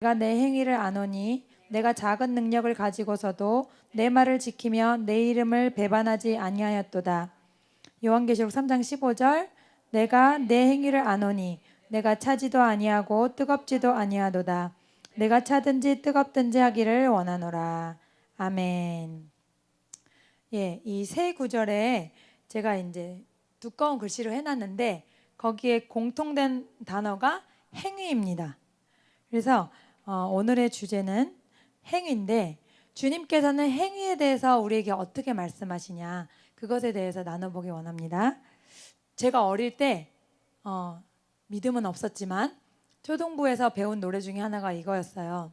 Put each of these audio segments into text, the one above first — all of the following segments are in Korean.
내가 내 행위를 아노니 내가 작은 능력을 가지고서도 내 말을 지키며 내 이름을 배반하지 아니하였도다. 요한계시록 3장 15절. 내가 내 행위를 아노니 내가 차지도 아니하고 뜨겁지도 아니하도다. 내가 차든지 뜨겁든지 하기를 원하노라. 아멘. 예, 이 세 구절에 제가 이제 두꺼운 글씨로 해놨는데 거기에 공통된 단어가 행위입니다. 그래서 오늘의 주제는 행위인데, 주님께서는 행위에 대해서 우리에게 어떻게 말씀하시냐, 그것에 대해서 나눠보기 원합니다. 제가 어릴 때 믿음은 없었지만 초등부에서 배운 노래 중에 하나가 이거였어요.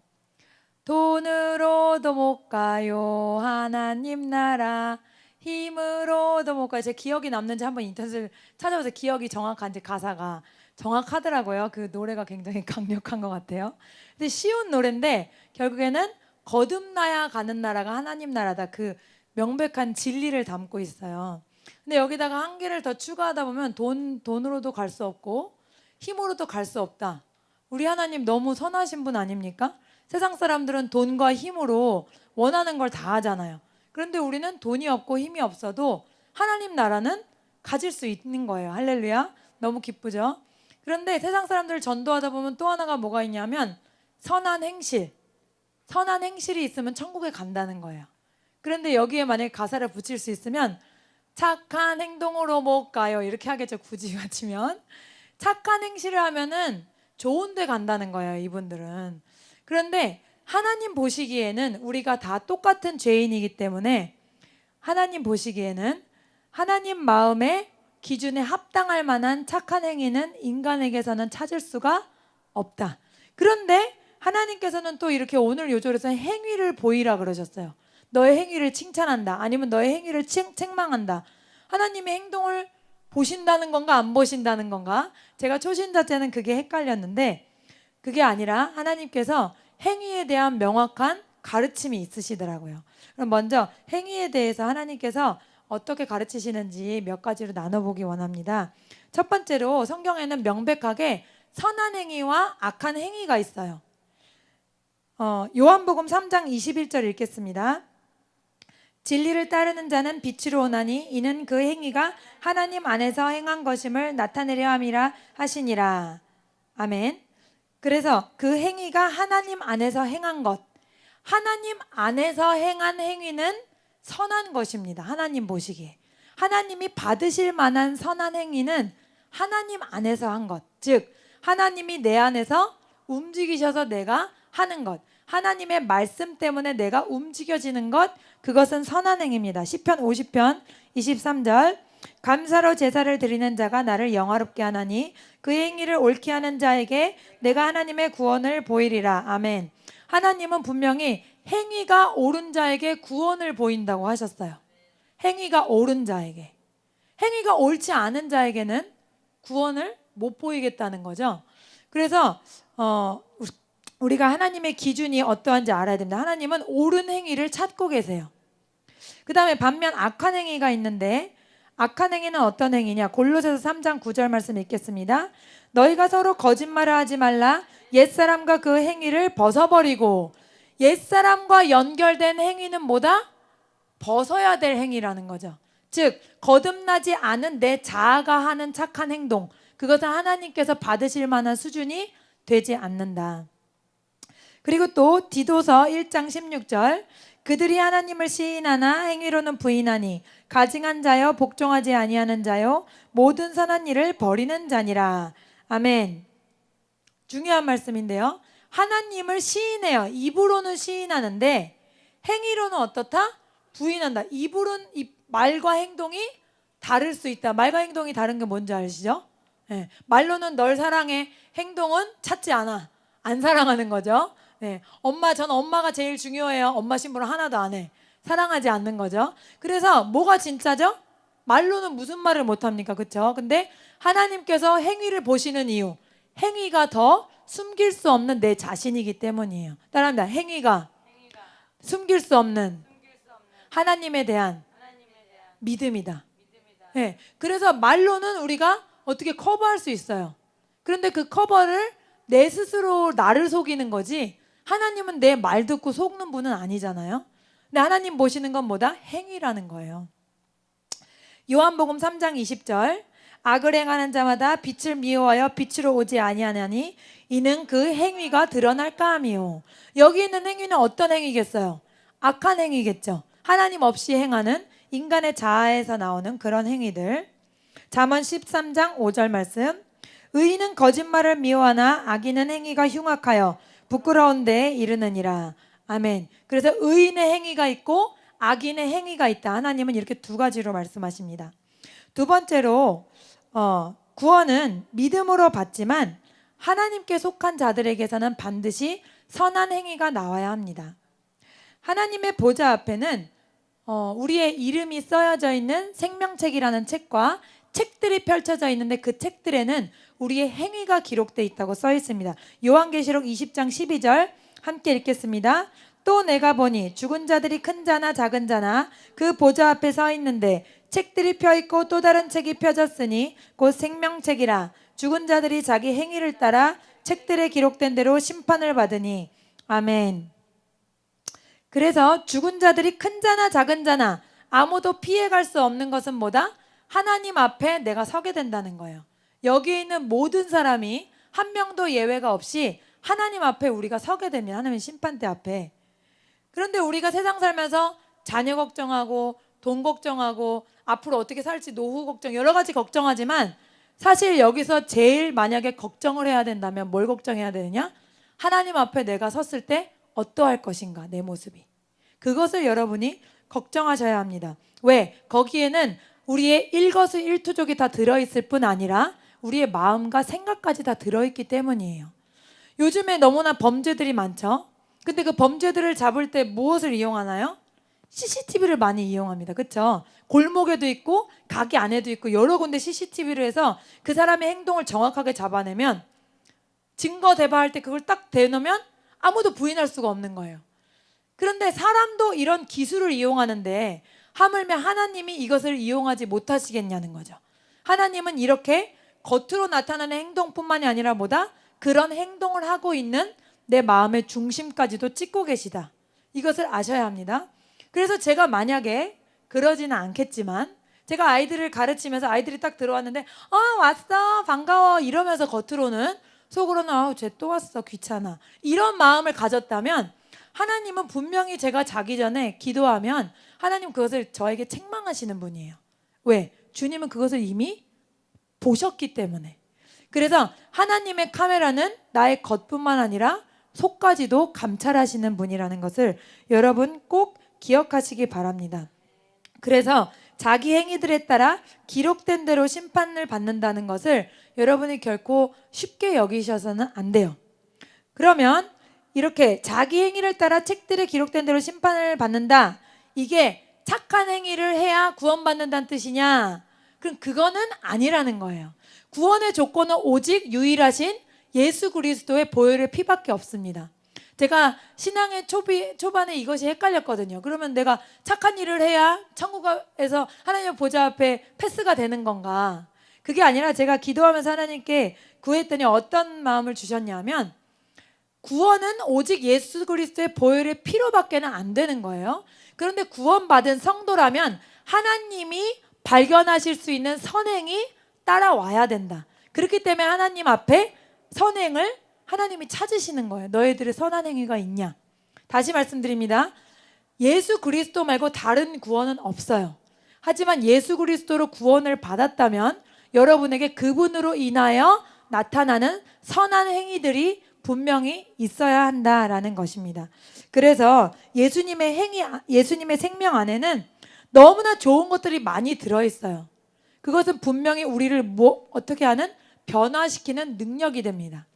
돈으로도 못 가요 하나님 나라, 힘으로도 못 가요. 제 기억이 남는지 한번 인터넷을 찾아봐서 기억이 정확한지, 가사가 정확하더라고요. 그 노래가 굉장히 강력한 것 같아요. 근데 쉬운 노래인데 결국에는 거듭나야 가는 나라가 하나님 나라다, 그 명백한 진리를 담고 있어요. 근데 여기다가 한 개를 더 추가하다 보면 돈으로도 갈 수 없고 힘으로도 갈 수 없다. 우리 하나님 너무 선하신 분 아닙니까? 세상 사람들은 돈과 힘으로 원하는 걸 다 하잖아요. 그런데 우리는 돈이 없고 힘이 없어도 하나님 나라는 가질 수 있는 거예요. 할렐루야. 너무 기쁘죠? 그런데 세상 사람들을 전도하다 보면 또 하나가 뭐가 있냐면 선한 행실. 선한 행실이 있으면 천국에 간다는 거예요. 그런데 여기에 만약에 가사를 붙일 수 있으면 착한 행동으로 못 가요, 이렇게 하겠죠. 굳이 맞추면 착한 행실을 하면은 좋은 데 간다는 거예요, 이분들은. 그런데 하나님 보시기에는 우리가 다 똑같은 죄인이기 때문에 하나님 보시기에는 하나님 마음의 기준에 합당할 만한 착한 행위는 인간에게서는 찾을 수가 없다. 그런데 하나님께서는 또 이렇게 오늘 요절에서 행위를 보이라 그러셨어요. 너의 행위를 칭찬한다, 아니면 너의 행위를 책망한다. 하나님의 행동을 보신다는 건가 안 보신다는 건가? 제가 초신자 때는 그게 헷갈렸는데 그게 아니라 하나님께서 행위에 대한 명확한 가르침이 있으시더라고요. 그럼 먼저 행위에 대해서 하나님께서 어떻게 가르치시는지 몇 가지로 나눠보기 원합니다. 첫 번째로 성경에는 명백하게 선한 행위와 악한 행위가 있어요. 요한복음 3장 21절 읽겠습니다. 진리를 따르는 자는 빛으로 오나니 이는 그 행위가 하나님 안에서 행한 것임을 나타내려 함이라 하시니라. 아멘. 그래서 그 행위가 하나님 안에서 행한 것, 하나님 안에서 행한 행위는 선한 것입니다. 하나님 보시기에 하나님이 받으실 만한 선한 행위는 하나님 안에서 한 것, 즉 하나님이 내 안에서 움직이셔서 내가 하는 것, 하나님의 말씀 때문에 내가 움직여지는 것, 그것은 선한 행위입니다. 시편 50편 23절. 감사로 제사를 드리는 자가 나를 영화롭게 하나니 그 행위를 옳게 하는 자에게 내가 하나님의 구원을 보이리라. 아멘. 하나님은 분명히 행위가 옳은 자에게 구원을 보인다고 하셨어요. 행위가 옳은 자에게. 행위가 옳지 않은 자에게는 구원을 못 보이겠다는 거죠. 그래서 우리가 하나님의 기준이 어떠한지 알아야 됩니다. 하나님은 옳은 행위를 찾고 계세요. 그 다음에 반면 악한 행위가 있는데, 악한 행위는 어떤 행위냐? 골로새서 3장 9절 말씀 읽겠습니다. 너희가 서로 거짓말을 하지 말라. 옛사람과 그 행위를 벗어버리고. 옛사람과 연결된 행위는 뭐다? 벗어야 될 행위라는 거죠. 즉 거듭나지 않은 내 자아가 하는 착한 행동, 그것은 하나님께서 받으실 만한 수준이 되지 않는다. 그리고 또 디도서 1장 16절. 그들이 하나님을 시인하나 행위로는 부인하니 가증한 자여 복종하지 아니하는 자여 모든 선한 일을 버리는 자니라. 아멘. 중요한 말씀인데요. 하나님을 시인해요. 입으로는 시인하는데 행위로는 어떻다? 부인한다. 입으로는 말과 행동이 다를 수 있다. 말과 행동이 다른 게 뭔지 아시죠? 네. 말로는 널 사랑해, 행동은 찾지 않아. 안 사랑하는 거죠. 네. 저는 엄마가 제일 중요해요. 엄마 심부름 하나도 안 해. 사랑하지 않는 거죠. 그래서 뭐가 진짜죠? 말로는 무슨 말을 못합니까? 그렇죠? 근데 하나님께서 행위를 보시는 이유, 행위가 더 숨길 수 없는 내 자신이기 때문이에요. 따라합니다. 행위가 숨길 수 없는 하나님에 대한 믿음이다. 네. 그래서 말로는 우리가 어떻게 커버할 수 있어요. 그런데 그 커버를 내 스스로 나를 속이는 거지 하나님은 내 말 듣고 속는 분은 아니잖아요. 근데 하나님 보시는 건 뭐다? 행위라는 거예요. 요한복음 3장 20절 악을 행하는 자마다 빛을 미워하여 빛으로 오지 아니하나니 이는 그 행위가 드러날까 함이요. 여기 있는 행위는 어떤 행위겠어요? 악한 행위겠죠. 하나님 없이 행하는 인간의 자아에서 나오는 그런 행위들. 잠언 13장 5절 말씀 의인은 거짓말을 미워하나 악인은 행위가 흉악하여 부끄러운 데에 이르느니라. 아멘. 그래서 의인의 행위가 있고 악인의 행위가 있다. 하나님은 이렇게 두 가지로 말씀하십니다. 두 번째로 구원은 믿음으로 받지만 하나님께 속한 자들에게서는 반드시 선한 행위가 나와야 합니다. 하나님의 보좌 앞에는 우리의 이름이 써여져 있는 생명책이라는 책과 책들이 펼쳐져 있는데 그 책들에는 우리의 행위가 기록되어 있다고 써 있습니다. 요한계시록 20장 12절 함께 읽겠습니다. 또 내가 보니 죽은 자들이 큰 자나 작은 자나 그 보좌 앞에 서 있는데 책들이 펴 있고 또 다른 책이 펴졌으니 곧 생명책이라. 죽은 자들이 자기 행위를 따라 책들에 기록된 대로 심판을 받으니. 아멘. 그래서 죽은 자들이 큰 자나 작은 자나 아무도 피해갈 수 없는 것은 뭐다? 하나님 앞에 내가 서게 된다는 거예요. 여기에 있는 모든 사람이 한 명도 예외가 없이 하나님 앞에 우리가 서게 되면 하나님 심판대 앞에. 그런데 우리가 세상 살면서 자녀 걱정하고 돈 걱정하고 앞으로 어떻게 살지 노후 걱정 여러 가지 걱정하지만 사실 여기서 제일 만약에 걱정을 해야 된다면 뭘 걱정해야 되느냐? 하나님 앞에 내가 섰을 때 어떠할 것인가 내 모습이. 그것을 여러분이 걱정하셔야 합니다. 왜? 거기에는 우리의 일거수일투족이 다 들어있을 뿐 아니라 우리의 마음과 생각까지 다 들어있기 때문이에요. 요즘에 너무나 범죄들이 많죠. 근데 그 범죄들을 잡을 때 무엇을 이용하나요? CCTV를 많이 이용합니다. 그렇죠? 골목에도 있고 가게 안에도 있고 여러 군데 CCTV를 해서 그 사람의 행동을 정확하게 잡아내면 증거 대바할 때 그걸 딱 대놓으면 아무도 부인할 수가 없는 거예요. 그런데 사람도 이런 기술을 이용하는데 하물며 하나님이 이것을 이용하지 못하시겠냐는 거죠. 하나님은 이렇게 겉으로 나타나는 행동뿐만이 아니라 뭐다? 그런 행동을 하고 있는 내 마음의 중심까지도 찍고 계시다. 이것을 아셔야 합니다. 그래서 제가 만약에 그러지는 않겠지만 제가 아이들을 가르치면서 아이들이 딱 들어왔는데 왔어 반가워 이러면서 겉으로는 속으로는 쟤 또 왔어 귀찮아 이런 마음을 가졌다면 하나님은 분명히 제가 자기 전에 기도하면 하나님 그것을 저에게 책망하시는 분이에요. 왜? 주님은 그것을 이미 보셨기 때문에. 그래서 하나님의 카메라는 나의 겉뿐만 아니라 속까지도 감찰하시는 분이라는 것을 여러분 꼭 기억하시기 바랍니다. 그래서 자기 행위들에 따라 기록된 대로 심판을 받는다는 것을 여러분이 결코 쉽게 여기셔서는 안 돼요. 그러면 이렇게 자기 행위를 따라 책들에 기록된 대로 심판을 받는다. 이게 착한 행위를 해야 구원받는다는 뜻이냐? 그럼 그거는 아니라는 거예요. 구원의 조건은 오직 유일하신 예수 그리스도의 보혈의 피밖에 없습니다. 제가 신앙의 초반에 이것이 헷갈렸거든요. 그러면 내가 착한 일을 해야 천국에서 하나님의 보좌 앞에 패스가 되는 건가? 그게 아니라 제가 기도하면서 하나님께 구했더니 어떤 마음을 주셨냐면 구원은 오직 예수 그리스도의 보혈의 피로밖에는 안 되는 거예요. 그런데 구원받은 성도라면 하나님이 발견하실 수 있는 선행이 따라와야 된다. 그렇기 때문에 하나님 앞에 선행을 하나님이 찾으시는 거예요. 너희들의 선한 행위가 있냐? 다시 말씀드립니다. 예수 그리스도 말고 다른 구원은 없어요. 하지만 예수 그리스도로 구원을 받았다면 여러분에게 그분으로 인하여 나타나는 선한 행위들이 분명히 있어야 한다라는 것입니다. 그래서 예수님의 생명 안에는 너무나 좋은 것들이 많이 들어있어요. 그것은 분명히 우리를 어떻게 하는? 변화시키는 능력이 됩니다.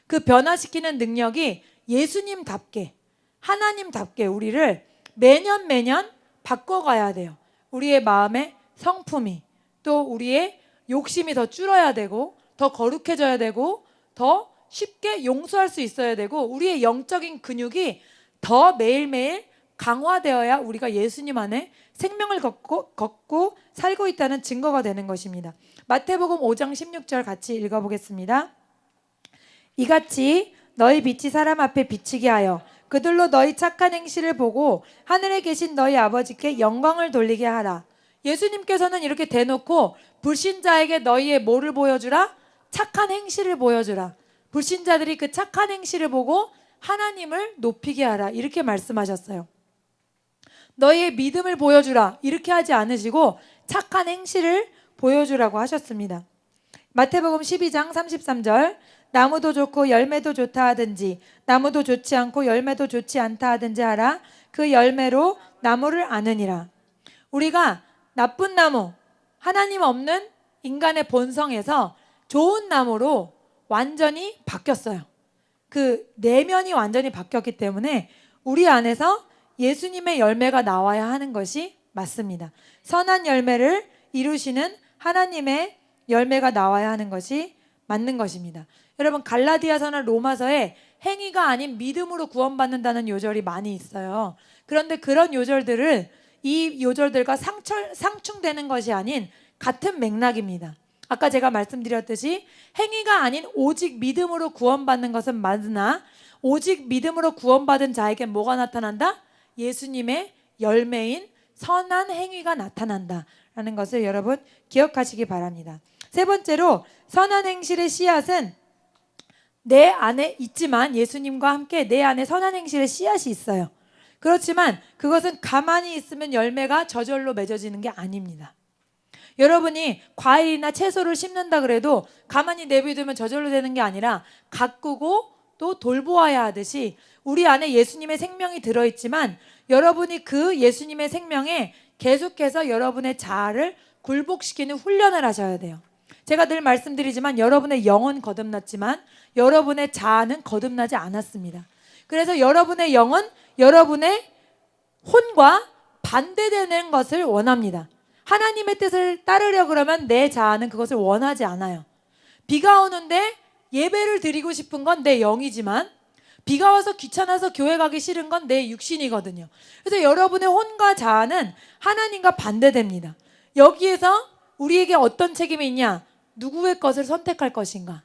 그 변화시키는 능력이 예수님답게 하나님답게 우리를 매년 바꿔가야 돼요. 우리의 마음의 성품이 또 우리의 욕심이 더 줄어야 되고 더 거룩해져야 되고 더 쉽게 용서할 수 있어야 되고 우리의 영적인 근육이 더 매일매일 강화되어야 우리가 예수님 안에 생명을 걷고 살고 있다는 증거가 되는 것입니다. 마태복음 5장 16절 같이 읽어보겠습니다. 이같이 너희 빛이 사람 앞에 비치게 하여 그들로 너희 착한 행실을 보고 하늘에 계신 너희 아버지께 영광을 돌리게 하라. 예수님께서는 이렇게 대놓고 불신자에게 너희의 뭐를 보여주라? 착한 행실을 보여주라. 불신자들이 그 착한 행실을 보고 하나님을 높이게 하라. 이렇게 말씀하셨어요. 너희의 믿음을 보여주라. 이렇게 하지 않으시고 착한 행실을 보여주라고 하셨습니다. 마태복음 12장 33절 나무도 좋고 열매도 좋다 하든지 나무도 좋지 않고 열매도 좋지 않다 하든지 하라. 그 열매로 나무를 아느니라. 우리가 나쁜 나무, 하나님 없는 인간의 본성에서 좋은 나무로 완전히 바뀌었어요. 그 내면이 완전히 바뀌었기 때문에 우리 안에서 예수님의 열매가 나와야 하는 것이 맞습니다. 선한 열매를 이루시는 하나님의 열매가 나와야 하는 것이 맞는 것입니다. 여러분, 갈라디아서나 로마서에 행위가 아닌 믿음으로 구원받는다는 요절이 많이 있어요. 그런데 그런 요절들은 이 요절들과 상충되는 것이 아닌 같은 맥락입니다. 아까 제가 말씀드렸듯이 행위가 아닌 오직 믿음으로 구원받는 것은 맞으나 오직 믿음으로 구원받은 자에게 뭐가 나타난다? 예수님의 열매인 선한 행위가 나타난다라는 것을 여러분 기억하시기 바랍니다. 세 번째로 선한 행실의 씨앗은 내 안에 있지만 예수님과 함께 내 안에 선한 행실의 씨앗이 있어요. 그렇지만 그것은 가만히 있으면 열매가 저절로 맺어지는 게 아닙니다. 여러분이 과일이나 채소를 심는다 그래도 가만히 내비두면 저절로 되는 게 아니라 가꾸고 또 돌보아야 하듯이 우리 안에 예수님의 생명이 들어있지만 여러분이 그 예수님의 생명에 계속해서 여러분의 자아를 굴복시키는 훈련을 하셔야 돼요. 제가 늘 말씀드리지만 여러분의 영은 거듭났지만 여러분의 자아는 거듭나지 않았습니다. 그래서 여러분의 영은 여러분의 혼과 반대되는 것을 원합니다. 하나님의 뜻을 따르려 그러면 내 자아는 그것을 원하지 않아요. 비가 오는데 예배를 드리고 싶은 건 내 영이지만 비가 와서 귀찮아서 교회 가기 싫은 건 내 육신이거든요. 그래서 여러분의 혼과 자아는 하나님과 반대됩니다. 여기에서 우리에게 어떤 책임이 있냐? 누구의 것을 선택할 것인가?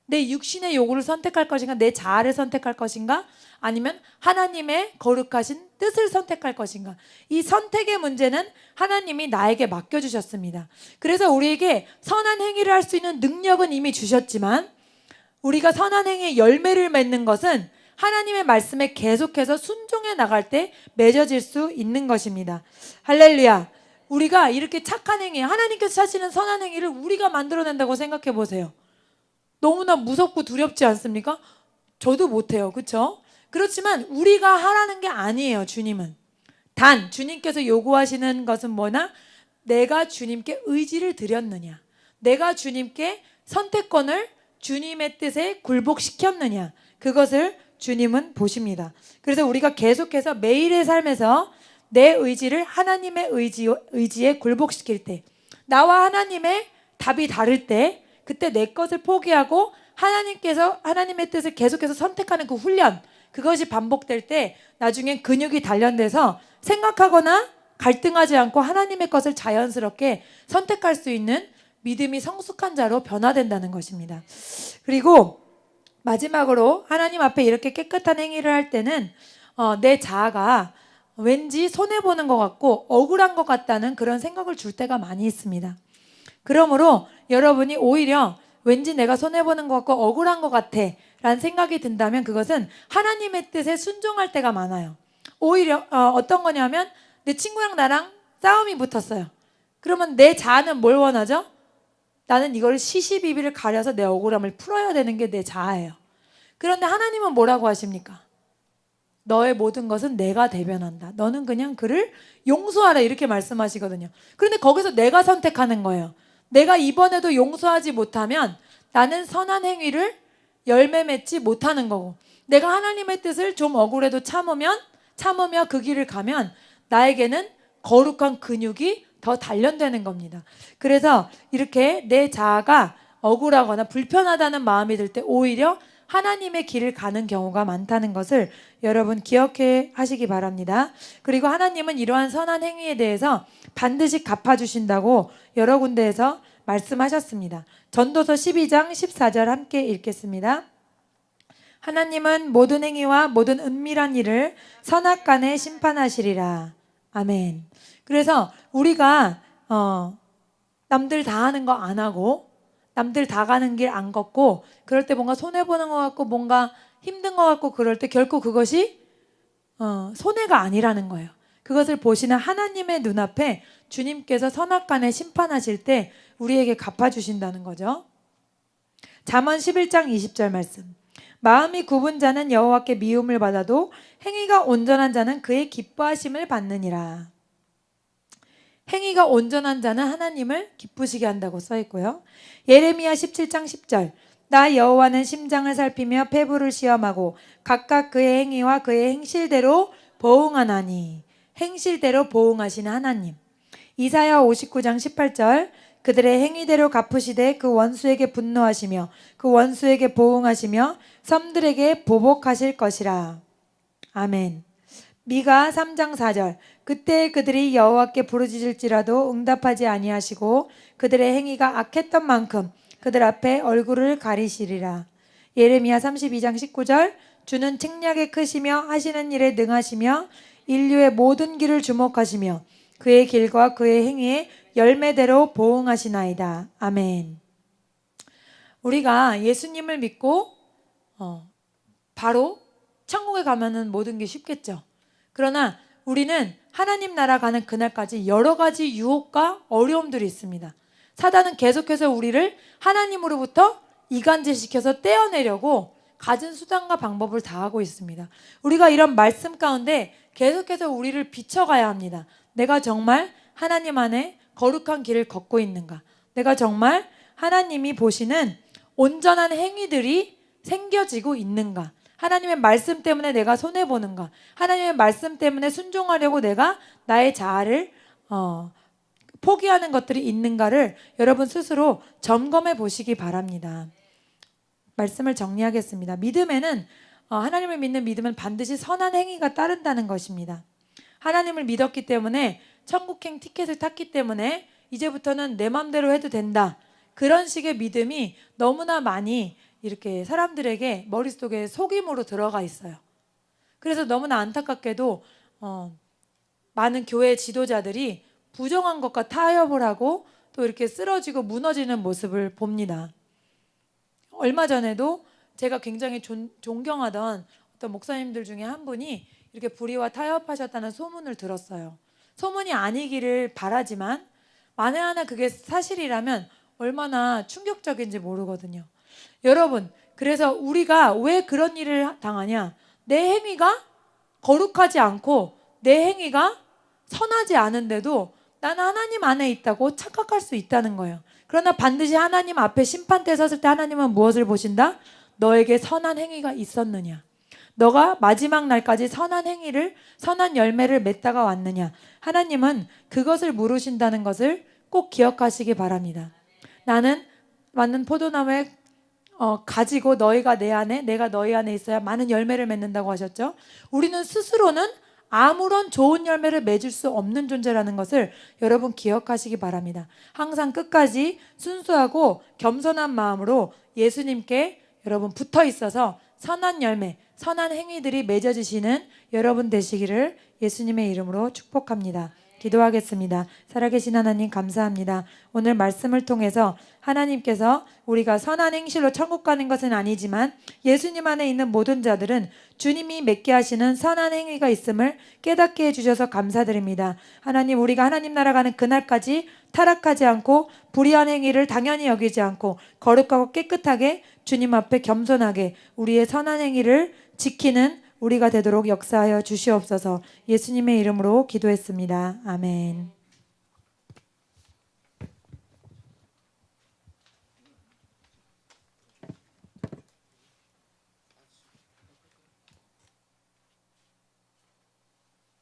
내 육신의 요구를 선택할 것인가? 내 자아를 선택할 것인가? 아니면 하나님의 거룩하신 뜻을 선택할 것인가? 이 선택의 문제는 하나님이 나에게 맡겨주셨습니다. 그래서 우리에게 선한 행위를 할 수 있는 능력은 이미 주셨지만 우리가 선한 행위의 열매를 맺는 것은 하나님의 말씀에 계속해서 순종해 나갈 때 맺어질 수 있는 것입니다. 할렐루야. 우리가 이렇게 착한 행위, 하나님께서 찾으시는 선한 행위를 우리가 만들어낸다고 생각해 보세요. 너무나 무섭고 두렵지 않습니까? 저도 못해요. 그렇죠? 그렇지만 우리가 하라는 게 아니에요. 주님은. 단 주님께서 요구하시는 것은 뭐나? 내가 주님께 의지를 드렸느냐, 내가 주님께 선택권을 주님의 뜻에 굴복시켰느냐, 그것을 주님은 보십니다. 그래서 우리가 계속해서 매일의 삶에서 내 의지를 하나님의 의지에 굴복시킬 때, 나와 하나님의 답이 다를 때 그때 내 것을 포기하고 하나님의 뜻을 계속해서 선택하는 그 훈련, 그것이 반복될 때 나중엔 근육이 단련돼서 생각하거나 갈등하지 않고 하나님의 것을 자연스럽게 선택할 수 있는 믿음이 성숙한 자로 변화된다는 것입니다. 그리고 마지막으로 하나님 앞에 이렇게 깨끗한 행위를 할 때는 내 자아가 왠지 손해보는 것 같고 억울한 것 같다는 그런 생각을 줄 때가 많이 있습니다. 그러므로 여러분이 오히려 왠지 내가 손해보는 것 같고 억울한 것 같아 라는 생각이 든다면 그것은 하나님의 뜻에 순종할 때가 많아요. 오히려 어떤 거냐면 내 친구랑 나랑 싸움이 붙었어요. 그러면 내 자아는 뭘 원하죠? 나는 이걸 시시비비를 가려서 내 억울함을 풀어야 되는 게 내 자아예요. 그런데 하나님은 뭐라고 하십니까? 너의 모든 것은 내가 대변한다. 너는 그냥 그를 용서하라, 이렇게 말씀하시거든요. 그런데 거기서 내가 선택하는 거예요. 내가 이번에도 용서하지 못하면 나는 선한 행위를 열매 맺지 못하는 거고, 내가 하나님의 뜻을 좀 억울해도 참으며 그 길을 가면 나에게는 거룩한 근육이 더 단련되는 겁니다. 그래서 이렇게 내 자아가 억울하거나 불편하다는 마음이 들 때 오히려 하나님의 길을 가는 경우가 많다는 것을 여러분 기억해 하시기 바랍니다. 그리고 하나님은 이러한 선한 행위에 대해서 반드시 갚아주신다고 여러 군데에서 말씀하셨습니다. 전도서 12장 14절 함께 읽겠습니다. 하나님은 모든 행위와 모든 은밀한 일을 선악간에 심판하시리라. 아멘. 그래서 우리가 남들 다 하는 거 안 하고 남들 다 가는 길 안 걷고 그럴 때 뭔가 손해보는 것 같고 뭔가 힘든 것 같고 그럴 때 결코 그것이 손해가 아니라는 거예요. 그것을 보시는 하나님의 눈앞에 주님께서 선악간에 심판하실 때 우리에게 갚아주신다는 거죠. 잠언 11장 20절 말씀. 마음이 굽은 자는 여호와께 미움을 받아도 행위가 온전한 자는 그의 기뻐하심을 받느니라. 행위가 온전한 자는 하나님을 기쁘시게 한다고 써있고요. 예레미야 17장 10절. 나 여호와는 심장을 살피며 폐부를 시험하고 각각 그의 행위와 그의 행실대로 보응하나니. 행실대로 보응하시는 하나님. 이사야 59장 18절. 그들의 행위대로 갚으시되 그 원수에게 분노하시며 그 원수에게 보응하시며 섬들에게 보복하실 것이라. 아멘. 미가 3장 4절. 그때 그들이 여호와께 부르짖을지라도 응답하지 아니하시고 그들의 행위가 악했던 만큼 그들 앞에 얼굴을 가리시리라. 예레미야 32장 19절. 주는 책략에 크시며 하시는 일에 능하시며 인류의 모든 길을 주목하시며 그의 길과 그의 행위에 열매대로 보응하시나이다. 아멘. 우리가 예수님을 믿고 바로 천국에 가면은 모든 게 쉽겠죠. 그러나 우리는 하나님 나라 가는 그날까지 여러 가지 유혹과 어려움들이 있습니다. 사단은 계속해서 우리를 하나님으로부터 이간질시켜서 떼어내려고 가진 수단과 방법을 다 하고 있습니다. 우리가 이런 말씀 가운데 계속해서 우리를 비춰가야 합니다. 내가 정말 하나님 안에 거룩한 길을 걷고 있는가? 내가 정말 하나님이 보시는 온전한 행위들이 생겨지고 있는가? 하나님의 말씀 때문에 내가 손해보는가? 하나님의 말씀 때문에 순종하려고 내가 나의 자아를 포기하는 것들이 있는가를 여러분 스스로 점검해 보시기 바랍니다. 말씀을 정리하겠습니다. 믿음에는 하나님을 믿는 믿음은 반드시 선한 행위가 따른다는 것입니다. 하나님을 믿었기 때문에 천국행 티켓을 탔기 때문에 이제부터는 내 맘대로 해도 된다. 그런 식의 믿음이 너무나 많이 이렇게 사람들에게 머릿속에 속임으로 들어가 있어요. 그래서 너무나 안타깝게도 많은 교회 지도자들이 부정한 것과 타협을 하고 또 이렇게 쓰러지고 무너지는 모습을 봅니다. 얼마 전에도 제가 굉장히 존경하던 어떤 목사님들 중에 한 분이 이렇게 불의와 타협하셨다는 소문을 들었어요. 소문이 아니기를 바라지만 만에 하나 그게 사실이라면 얼마나 충격적인지 모르거든요. 여러분, 그래서 우리가 왜 그런 일을 당하냐? 내 행위가 거룩하지 않고 내 행위가 선하지 않은데도 나는 하나님 안에 있다고 착각할 수 있다는 거예요. 그러나 반드시 하나님 앞에 심판대에 섰을 때 하나님은 무엇을 보신다? 너에게 선한 행위가 있었느냐? 너가 마지막 날까지 선한 행위를, 선한 열매를 맺다가 왔느냐? 하나님은 그것을 물으신다는 것을 꼭 기억하시기 바랍니다. 나는 많은 포도나무에 가지고 너희가 내 안에, 내가 너희 안에 있어야 많은 열매를 맺는다고 하셨죠. 우리는 스스로는 아무런 좋은 열매를 맺을 수 없는 존재라는 것을 여러분 기억하시기 바랍니다. 항상 끝까지 순수하고 겸손한 마음으로 예수님께 여러분 붙어 있어서 선한 열매, 선한 행위들이 맺어지시는 여러분 되시기를 예수님의 이름으로 축복합니다. 기도하겠습니다. 살아계신 하나님 감사합니다. 오늘 말씀을 통해서 하나님께서 우리가 선한 행실로 천국 가는 것은 아니지만 예수님 안에 있는 모든 자들은 주님이 맺게 하시는 선한 행위가 있음을 깨닫게 해주셔서 감사드립니다. 하나님, 우리가 하나님 나라 가는 그날까지 타락하지 않고 불의한 행위를 당연히 여기지 않고 거룩하고 깨끗하게 주님 앞에 겸손하게 우리의 선한 행위를 지키는 우리가 되도록 역사하여 주시옵소서. 예수님의 이름으로 기도했습니다. 아멘.